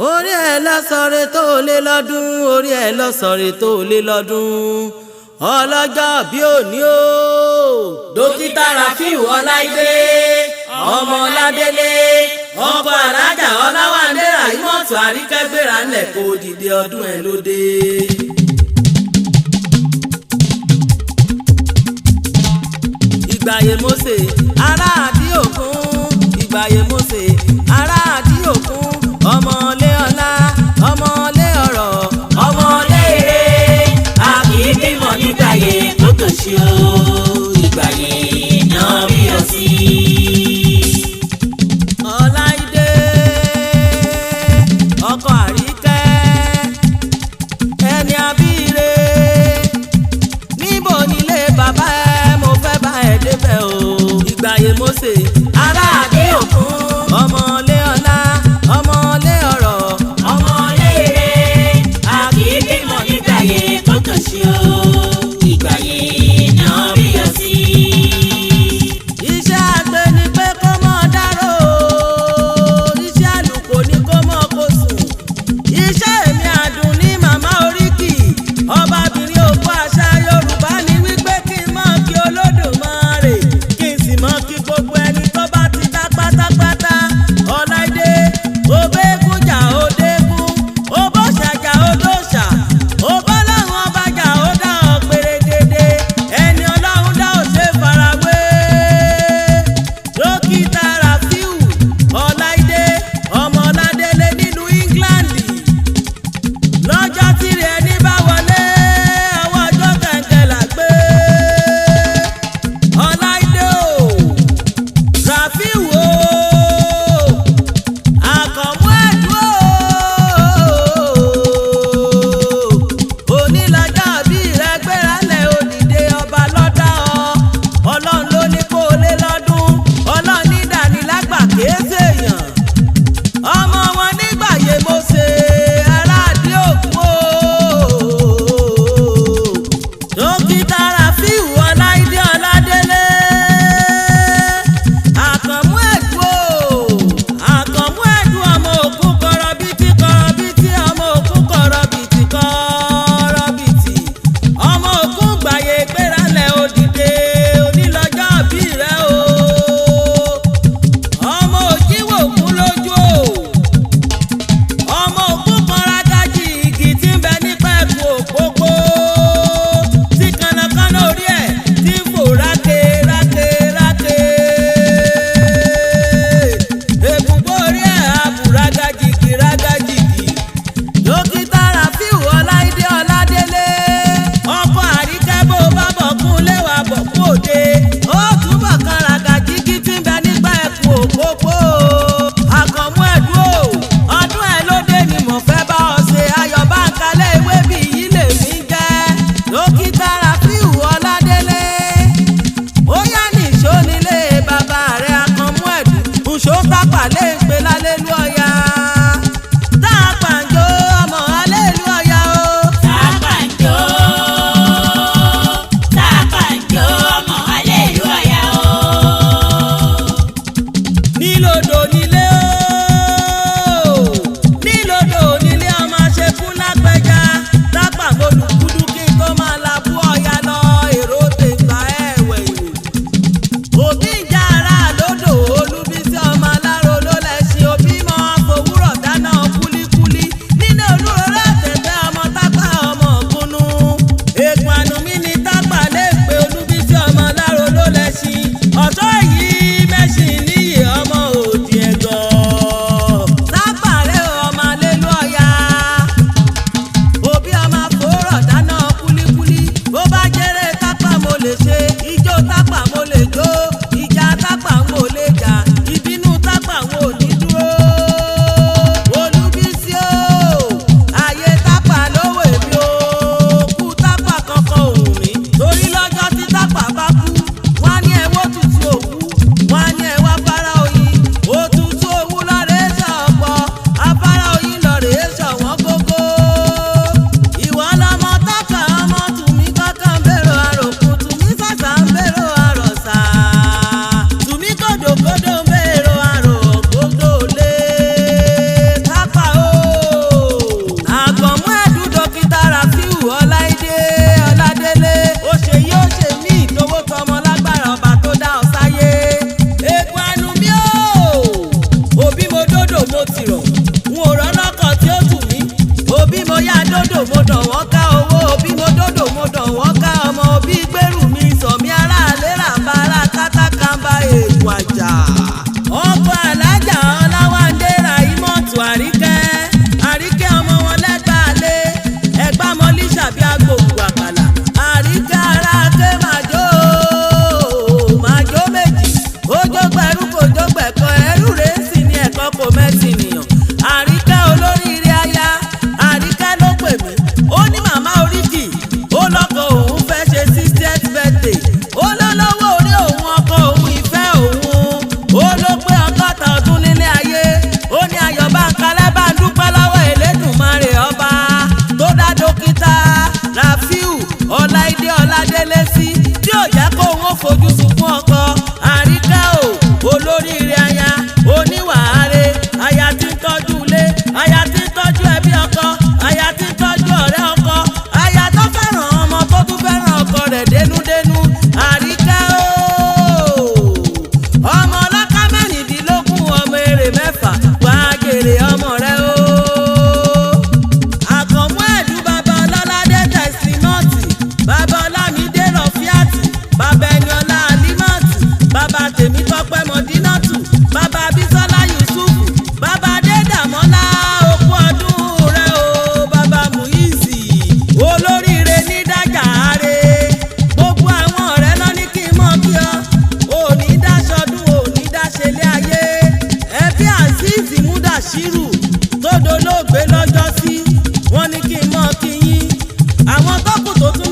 orí ẹ̀ lọ́sọ̀rẹ́ tó lé lọ́dún orí ẹ̀ lọ́sọ̀rẹ́ tó lé lọ́dún ọlọ́jọ́ bí òní o. dókítà Rafiu Ọláìdé ọmọ Ládélé ọkọ alájà Ọláwándé Ràímọ̀tù Àríkẹ́gbéra ńlẹ̀ kó dìde ọdún ẹ̀ lóde. ìgbàyè Mósè ará àdí òkun ìgbàyè Mósè ará àdí òkun ọmọlé ọlá ọmọlé ọrọ̀ ọmọlé ire a kì í bímọ nígbàyè tó tòṣì o ìgbàyè náà bí o sí. Ọláìdé ọkọ Àríkẹ́ ẹni abíire níbo nílé bàbá ẹ mo fẹ́ bá ẹ débẹ̀ o. ìgbàyè Mósè ará àdí òkun dolóògbé lọ́jọ́ sí wọ́n ní kí n mọ́ kí yín àwọn tó kù tó tún